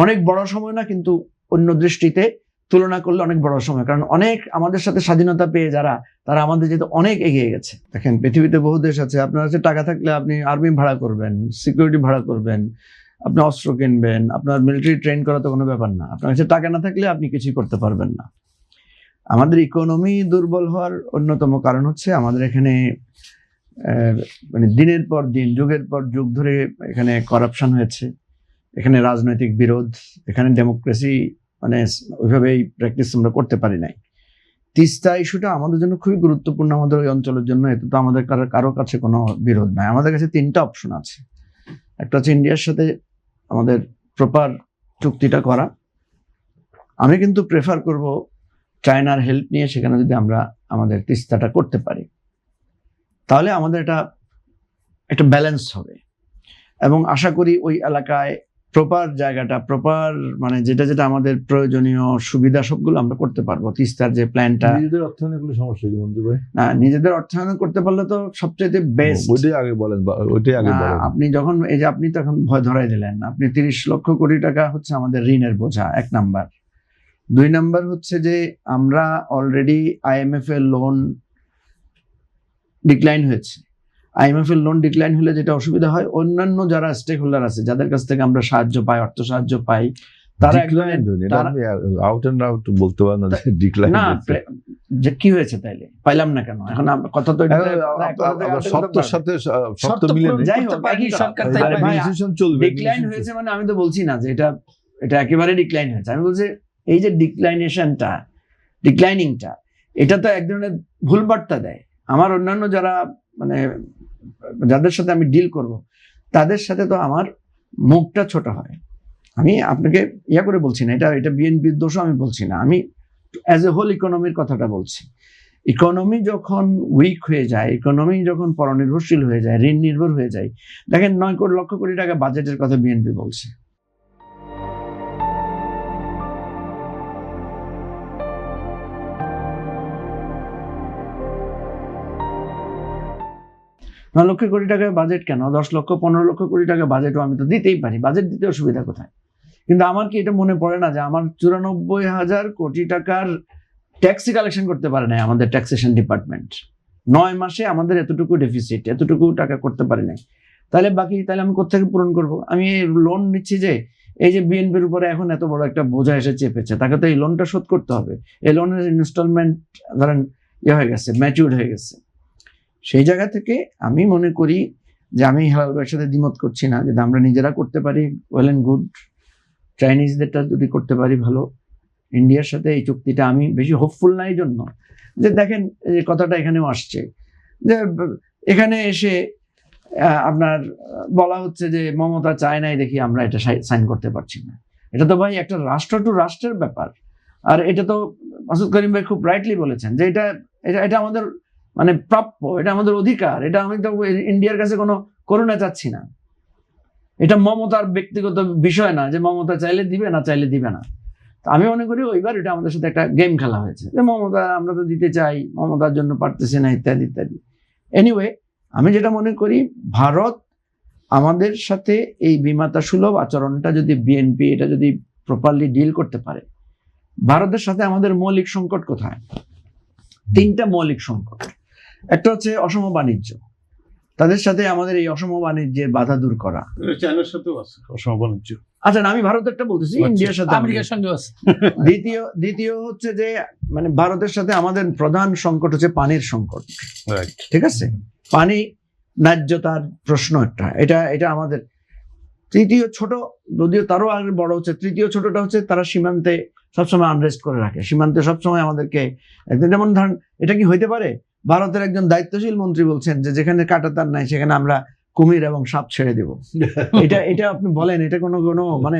অনেক বড় সময় না, কিন্তু অন্য দৃষ্টিতে তুলনা করলে অনেক বড় সময়, কারণ অনেক আমাদের সাথে স্বাধীনতা পেয়ে যারা, তারা আমাদের যেহেতু অনেক এগিয়ে গেছে। দেখেন পৃথিবীতে বহু দেশ আছে, আপনার কাছে টাকা থাকলে আপনি আর্মি ভাড়া করবেন, সিকিউরিটি ভাড়া করবেন, আপনি অস্ত্র কিনবেন, আপনার মিলিটারি ট্রেন করা তো কোনো ব্যাপার না। আপনার কাছে টাকা না থাকলে আপনি কিছুই করতে পারবেন না। আমাদের ইকোনমি দুর্বল হওয়ার অন্যতম কারণ হচ্ছে আমাদের এখানে মানে দিনের পর দিন, যুগের পর যুগ ধরে এখানে করাপশন হয়েছে, এখানে রাজনৈতিক বিরোধ, এখানে ডেমোক্রেসি মানে ওইভাবেই প্র্যাকটিস আমরা করতে পারি নাই। তিস্তা ইস্যুটা আমাদের জন্য খুবই গুরুত্বপূর্ণ, আমাদের ওই অঞ্চলের জন্য। এতে তো আমাদের কারো কাছে কোনো বিরোধ নাই। আমাদের কাছে 3টা অপশন আছে। একটা হচ্ছে ইন্ডিয়ার সাথে আমাদের প্রপার চুক্তিটা করা। আমি কিন্তু প্রেফার করব চায়নার হেল্প নিয়ে সেখানে যদি আমরা আমাদের তিস্তাটা করতে পারি, তাহলে আমাদের একটা ব্যালেন্স হবে, এবং আশা করি ওই এলাকায় প্রপার জায়গাটা, প্রপার মানে যেটা আমাদের প্রয়োজনীয় সুবিধা সবগুলো আমরা করতে পারবো। তিস্তার যে প্ল্যানটা, নিজেদের অর্থায়নে কোনো সমস্যা কি মঞ্জু ভাই? না, নিজেদের অর্থায়ন করতে পারলে তো সবচেয়ে বেস্ট। ওইটাই আগে বলেন, ওইটাই আগে বলেন। আপনি যখন এই যে আপনি তো এখন ভয় ধরাই দিলেন, আপনি 30 লক্ষ কোটি টাকা হচ্ছে আমাদের ঋণের বোঝা, 1 নাম্বার। 2 নাম্বার হচ্ছে যে আমরা অলরেডি IMF এর লোন ডিক্লাইন হয়েছে। IMF এর লোন ডিক্লাইন হলে যেটা অসুবিধা হয়, অন্যান্য যারা স্টেক হোল্ডার আছে, যাদের কাছ থেকে আমরা সাহায্য পাই, অর্থ সাহায্য পাই, তারা আউট এন্ড আউট বলতে পারেন না ডিক্লাইন না, যে কি হয়েছে তাইলে পাইলাম না কেন? এখন কথা তো সত্যের সাথে সত্য মিলে নেই। যাই হোক, ডিসিশন চলবে। ডিক্লাইন হয়েছে মানে আমি তো বলছি না যে এটা একেবারে ডিক্লাইন হয়েছে। আমি বলছি এই যে ডিক্লাইনিংটা এটা তো এক ধরনের ভুল বার্তা দেয়। আমার অন্যান্য যারা মানে যাদের সাথে আমি ডিল করব, তাদের সাথে তো আমার মুখটা ছোট হয়। আমি আপনাকে করে বলছি না, এটা বিএনপির দোষও আমি বলছি না, আমি অ্যাজ এ হোল ইকোনমির কথাটা বলছি। ইকোনমি যখন উইক হয়ে যায়, ইকোনমি যখন পরনির্ভরশীল হয়ে যায়, ঋণ নির্ভর হয়ে যায়, দেখেন 9 লক্ষ কোটি টাকা বাজেটের কথা বিএনপি বলছে। $9 লক্ষ কোটি টাকা বাজেট কেন? 10 লক্ষ 15 লক্ষ কোটি টাকা বাজেটও আমি তো দিতেই পারি, বাজেট দিতে অসুবিধা কোথায়? কিন্তু আমার কি এটা মনে পড়ে না যে আমার 94,000 কোটি টাকার ট্যাক্সই কালেকশন করতে পারে না আমাদের ট্যাক্সেশন ডিপার্টমেন্ট। 9 মাসে আমাদের এতটুকু ডেফিসিট, এতটুকু টাকা করতে পারি নাই। তাহলে আমি কোথেকে পূরণ করব? আমি লোন নিচ্ছি যে এই যে বিএনপির উপরে এখন এত বড় একটা বোঝা এসে চেপেছে, তাকে তো এই লোনটা শোধ করতে হবে। এই লোনের ইনস্টলমেন্ট ধরেন হয়ে গেছে, ম্যাচিউর হয়ে গেছে। সেই জায়গা থেকে আমি মনে করি যে আমি হেলাল ভাইয়ের সাথে দ্বিমত করছি না, যদি আমরা নিজেরা করতে পারি ওয়েল এন্ড গুড, চাইনিজদেরটা যদি করতে পারি ভালো। ইন্ডিয়ার সাথে এই চুক্তিটা আমি বেশি হোপফুল না, এই জন্য যে দেখেন এই কথাটা এখানেও আসছে যে এখানে এসে আপনার বলা হচ্ছে যে মমতা চায় নাই দেখি আমরা এটা সাইন করতে পারছি না। এটা তো ভাই একটা রাষ্ট্র টু রাষ্ট্রের ব্যাপার। আর এটা তো মাসুদ করিম ভাই খুব রাইটলি বলেছেন যে এটা আমাদের মানে প্রাপ্য, এটা আমাদের অধিকার। এটা আমি তো ইন্ডিয়ার কাছে কোনো করুণা চাচ্ছি না। এটা মমতার ব্যক্তিগত বিষয় না যে মমতা চাইলে দিবে, না চাইলে দিবে না। আমি মনে করি ওইবার এটা আমাদের সাথে একটা গেম খেলা হয়েছে যে মমতা আমরা তো দিতে চাই, মমতার জন্য পারতেছি না, ইত্যাদি ইত্যাদি। এনিওয়ে, আমি যেটা মনে করি, ভারত আমাদের সাথে এই বিমাতা সুলভ আচরণটা যদি বিএনপি এটা যদি প্রপারলি ডিল করতে পারে, ভারতের সাথে আমাদের মৌলিক সংকট কোথায়? 3টা মৌলিক সংকট। একটা হচ্ছে অসম বাণিজ্য, তাদের সাথে আমাদের এই অসম বাণিজ্যের বাধা দূর করা। চায়নার সাথেও আছে অসম বাণিজ্য। আচ্ছা, আমি ভারতেরটা বলতেছি, ইন্ডিয়ার সাথে, আমেরিকার সঙ্গে আছে। দ্বিতীয় হচ্ছে যে মানে ভারতের সাথে আমাদের প্রধান সংকট হচ্ছে পানির সংকট। ঠিক আছে, পানি ন্যায্যতার প্রশ্ন একটা, এটা আমাদের। তৃতীয় ছোট, যদিও তারও আগে বড় হচ্ছে, তৃতীয় ছোটটা হচ্ছে তারা সীমান্তে সবসময় আনরেস্ট করে রাখে। সীমান্তে সবসময় আমাদেরকে, যেমন ধরেন এটা কি হইতে পারে, ভারতের একজন দায়িত্বশীল মন্ত্রী বলছেন যে যেখানে কাঁটাতার নাই সেখানে আমরা কুমির এবং সাপ ছেড়ে দিব। এটা আপনি বলেন, এটা কোনো মানে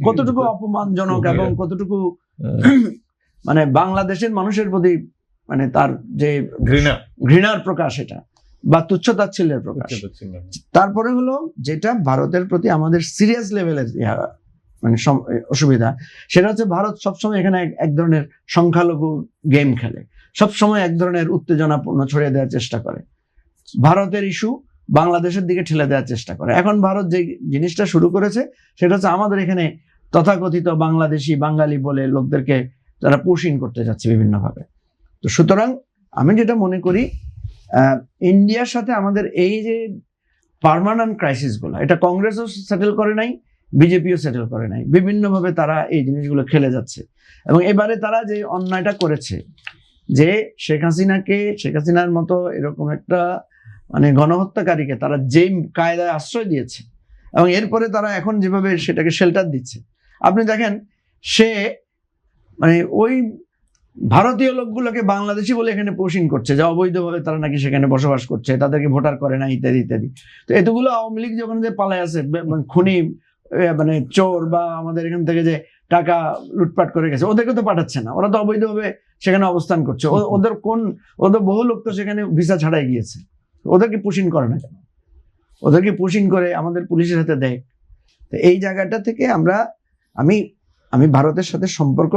কতটুকু অপমানজনক এবং কতটুকু মানে বাংলাদেশের মানুষের প্রতি মানে তার যে ঘৃণার প্রকাশ, এটা বা তুচ্ছতাচ্ছিল্যের প্রকাশ। তারপরে হলো যেটা ভারতের প্রতি আমাদের সিরিয়াস লেভেলের মানে অসুবিধা, সেটা হচ্ছে ভারত সবসময় এখানে এক ধরনের সংখ্যালঘু গেম খেলে, সবসময় এক ধরনের উত্তেজনাপূর্ণ ছড়িয়ে দেওয়ার চেষ্টা করে, ভারতের ইস্যু বাংলাদেশের দিকে ঠেলে দেওয়ার চেষ্টা করে। এখন ভারত যে জিনিসটা শুরু করেছে সেটা হচ্ছে আমাদের এখানে তথাকথিত বাংলাদেশি বাঙালি বলে লোকদেরকে তারা পুশিং করতে যাচ্ছে বিভিন্নভাবে। তো সুতরাং আমি যেটা মনে করি, ইন্ডিয়ার সাথে আমাদের এই যে পার্মানেন্ট ক্রাইসিস গুলো, এটা কংগ্রেসও সেটেল করে নাই, বিজেপিও সেটেল করে নাই, বিভিন্নভাবে তারা এই জিনিসগুলো খেলে যাচ্ছে। এবং এবারে তারা যে অন্যায়টা করেছে, যে শেখ হাসিনার মতো এরকম একটা মানে গণহত্যাকারীকে তারা যে কায়দায় আশ্রয় দিয়েছে, এবং এরপরে তারা এখন যেভাবে সেটাকে শেল্টার দিচ্ছে, আপনি দেখেন সে মানে ওই ভারতীয় লোকগুলোকে বাংলাদেশি বলে এখানে পোষিং করছে, যে অবৈধভাবে তারা নাকি সেখানে বসবাস করছে, তাদেরকে ভোটার করে না, ইত্যাদি ইত্যাদি। তো এতগুলো আওয়ামী লীগ যখন যে পালায় আছে, খুনি মানে চোর বা আমাদের এখান থেকে যে টাকা লুটপাট করে গেছে, ওদেরকে তো পাঠাচ্ছে না, ওরা তো অবৈধভাবে সেখানে অবস্থান করছে। ওদের বহু লোক তো সেখানে ভিসা ছাড়াই গিয়েছে, ওদেরকে পুশিং করে না কেন? ওদেরকে পুশিং করে আমাদের পুলিশের হাতে দেয়। তো এই জায়গাটা থেকে আমি ভারতের সাথে সম্পর্ক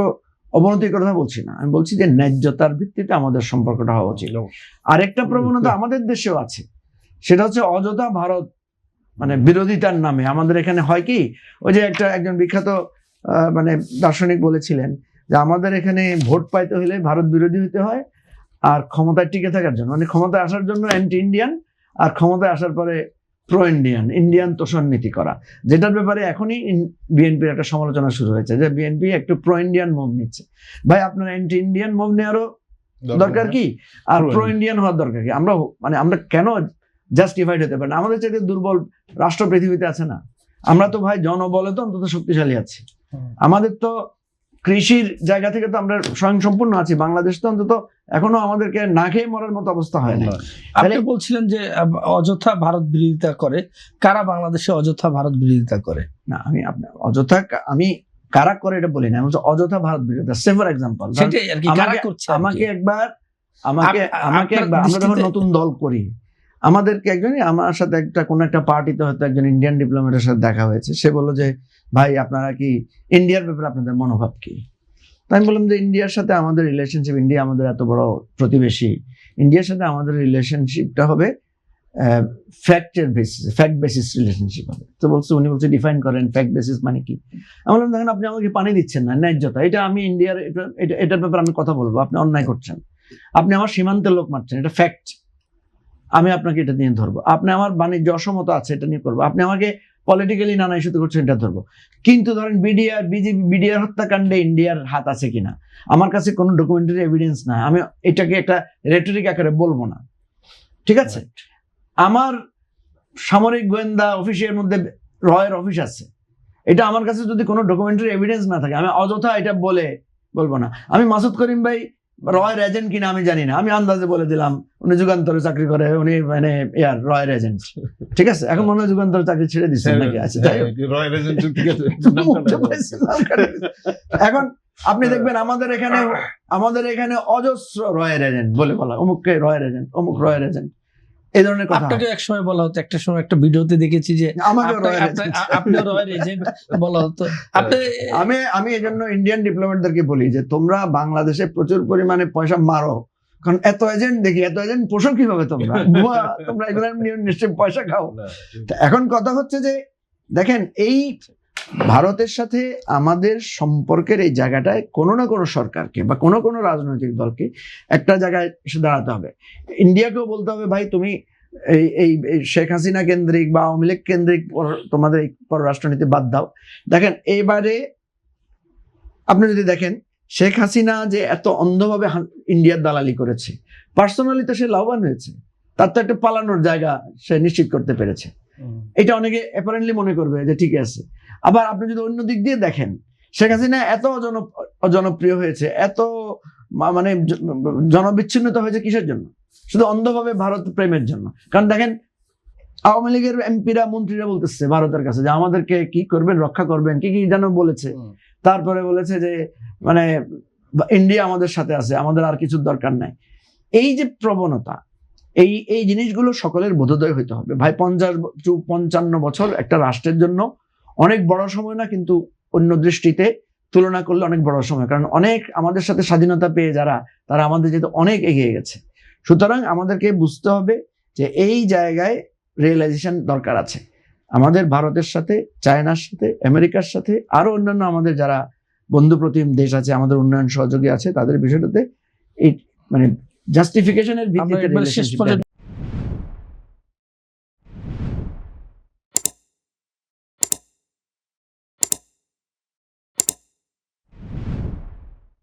অবনতির কথা বলছি না, আমি বলছি যে ন্যায্যতার ভিত্তিতে আমাদের সম্পর্কটা হওয়া উচিত। আরেকটা প্রবণতা আমাদের দেশেও আছে, সেটা হচ্ছে অযথা ভারত মানে বিরোধিতার নামে আমাদের এখানে হয় কি, ওই যে একজন বিখ্যাত মানে দার্শনিক বলেছিলেন যে আমাদের এখানে ভোট পাইতে হলে ভারত বিরোধী হতে হয়, আর ক্ষমতায় টিকে থাকার জন্য মানে ক্ষমতায় আসার জন্য অ্যান্টি ইন্ডিয়ান, আর ক্ষমতায় আসার পরে প্রো ইন্ডিয়ান তোষণ নীতি করা, যেটার ব্যাপারে এখনই বিএনপির একটা সমালোচনা শুরু হয়েছে যে বিএনপি একটু প্রো ইন্ডিয়ান মুভ নিচ্ছে। ভাই, আপনার অ্যান্টি ইন্ডিয়ান মুভ নেওয়ারও দরকার কি, আর প্রো ইন্ডিয়ান হওয়ার দরকার কি? আমরা কেন জাস্টিফাইড হতে পারি না? আমাদের চাইতে দুর্বল রাষ্ট্র পৃথিবীতে আছে না? আমরা তো ভাই জনবলে তো অন্তত শক্তিশালী আছি। আমাদের তো কৃষির জায়গা থেকে তো আমরা স্বয়ংসম্পূর্ণ আছি। বাংলাদেশ তো অন্তত এখনো আমাদেরকে না খেয়ে মরার মতো অবস্থা হয় না। আপনি বলছিলেন যে অযথা ভারত বিরোধিতা করে, কারা বাংলাদেশে অযথা ভারত বিরোধিতা করে? না, আমি কারা করে এটা বলি না, আমি অযথা ভারত বিরোধিতা। সে ফর এক্সাম্পল, আমাকে একবার আমরা যখন নতুন দল করি, আমাদেরকে আমার সাথে কোনো একটা পার্টিতে হয়তো একজন ইন্ডিয়ান ডিপ্লোম্যাটের সাথে দেখা হয়েছে। সে বললো যে ভাই, আপনারা কি ইন্ডিয়ার ব্যাপারে আপনাদের মনোভাব কি? তাই আমি বললাম যে ইন্ডিয়ার সাথে আমাদের রিলেশনশিপ, ইন্ডিয়া আমাদের এত বড় প্রতিবেশী, ইন্ডিয়ার সাথে আমাদের রিলেশনশিপটা হবে ফ্যাক্ট বেসিস রিলেশনশিপ হবে। তো উনি বলছে ডিফাইন করেন ফ্যাক্ট বেসিস মানে কি। আমি বললাম দেখেন, আপনি আমাকে পানি দিচ্ছেন না, ন্যায্যতা এটা আমি ইন্ডিয়ার এটার ব্যাপারে আমি কথা বলবো, আপনি অন্যায় করছেন, আপনি আমার সীমান্তের লোক মারছেন, এটা ফ্যাক্ট, আমি আপনাকে এটা নিয়ে ধরবো। আপনি আমার বাণিজ্য অসমতা আছে, এটা নিয়ে করবো। আপনি আমাকে পলিটিক্যালি নানা ইস্যুতে করছেন, এটা ধরবো। কিন্তু ধরেন বিডিআর হত্যাকাণ্ডে ইন্ডিয়ার হাত আছে কিনা, আমার কাছে কোনো ডকুমেন্টারি এভিডেন্স নাই, আমি এটাকে একটা রেটরিক আকারে বলবো না, ঠিক আছে? আমার সামরিক গোয়েন্দা অফিসের মধ্যে রয়ের অফিস আছে, এটা আমার কাছে যদি কোনো ডকুমেন্টারি এভিডেন্স না থাকে, আমি অযথা এটা বলবো না। আমি মাসুদ করিম ভাই রয়ের এজেন্ট কিনা আমি জানি না, আমি আন্দাজে বলে দিলাম উনি যুগান্তরে চাকরি করে, উনি মানে রয়ের এজেন্ট, ঠিক আছে? এখন মনে হয় যুগান্তরে চাকরি ছেড়ে দিচ্ছেন নাকি? আছে, এখন আপনি দেখবেন আমাদের এখানে অজস্র রয়ের এজেন্ট বলে বলা, অমুককে রয়ের এজেন্ট, অমুক রয়ের এজেন্ট, এই ধরনের কথা। আপনাকে এক সময় বলা হতো, একটা সময় একটা ভিডিওতে দেখেছি যে আপনি রয়ের এজেন্ট বলা হতো। আমি এই জন্য ইন্ডিয়ান ডিপ্লোম্যাটদেরকে বলি যে তোমরা বাংলাদেশে প্রচুর পরিমাণে পয়সা মারো, কারণ এত এজেন্ট দেখি, এত এজেন্ট পোষো কিভাবে তোমরা? তোমরা এগুলো নিশ্চয়ই পয়সা খাও। এখন কথা হচ্ছে যে দেখেন, এই ভারতের সাথে আমাদের সম্পর্কের এই জায়গাটায় কোনো না কোনো সরকারকে বা কোনো রাজনৈতিক দলকে একটা জায়গায় এসে দাঁড়াতে হবে। ইন্ডিয়াকেও বলতে হবে, ভাই তুমি এই শেখ হাসিনা কেন্দ্রিক বা আওয়ামী লীগ কেন্দ্রিক তোমাদের এই পররাষ্ট্রনীতি বাদ দাও। দেখেন এইবারে আপনি যদি দেখেন, শেখ হাসিনা যে এত অন্ধভাবে ইন্ডিয়ার দালালি করেছে, পার্সোনালি তো সে লাভবান হয়েছে, তার তো একটা পালানোর জায়গা সে নিশ্চিত করতে পেরেছে। এটা অনেকে অ্যাপারেন্টলি মনে করবে যে ঠিক আছে। আবার আপনি যদি অন্য দিক দিয়ে দেখেন, শেখ হাসিনা এত জনপ্রিয় হয়েছে, এত মানে জনবিচ্ছিন্নতা হয়েছে কিসের জন্য? শুধু অন্ধভাবে ভারত প্রেমের জন্য। কারণ দেখেন, আওয়ামী লীগের এমপিরা মন্ত্রীরা বলতেছে ভারতের কাছে যে আমাদেরকে কি করবেন, রক্ষা করবেন, কি যেন বলেছে। তারপরে বলেছে যে মানে ইন্ডিয়া আমাদের সাথে আছে, আমাদের আর কিছুর দরকার নাই। এই যে প্রবণতা, এই জিনিসগুলো সকলের বোধোদয় হইতে হবে। ভাই 50-55 বছর একটা রাষ্ট্রের জন্য অনেক বড় সময় না, কিন্তু অন্য দৃষ্টিতে তুলনা করলে অনেক বড় সময়। কারণ অনেক আমাদের সাথে স্বাধীনতা পেয়ে তারা আমাদের যেহেতু অনেক এগিয়ে গেছে। সুতরাং আমাদেরকে বুঝতে হবে যে এই জায়গায় রিয়েলাইজেশন দরকার আছে। আমাদের ভারতের সাথে, চায়নার সাথে, আমেরিকার সাথে, আরো অন্যান্য আমাদের যারা বন্ধু প্রতিম দেশ আছে, আমাদের উন্নয়ন সহযোগী আছে, তাদের বিষয়টাতে এই মানে জাস্টিফিকেশনের আমরা ভিত্তিতে একবার শেষ relationship পর্যন্ত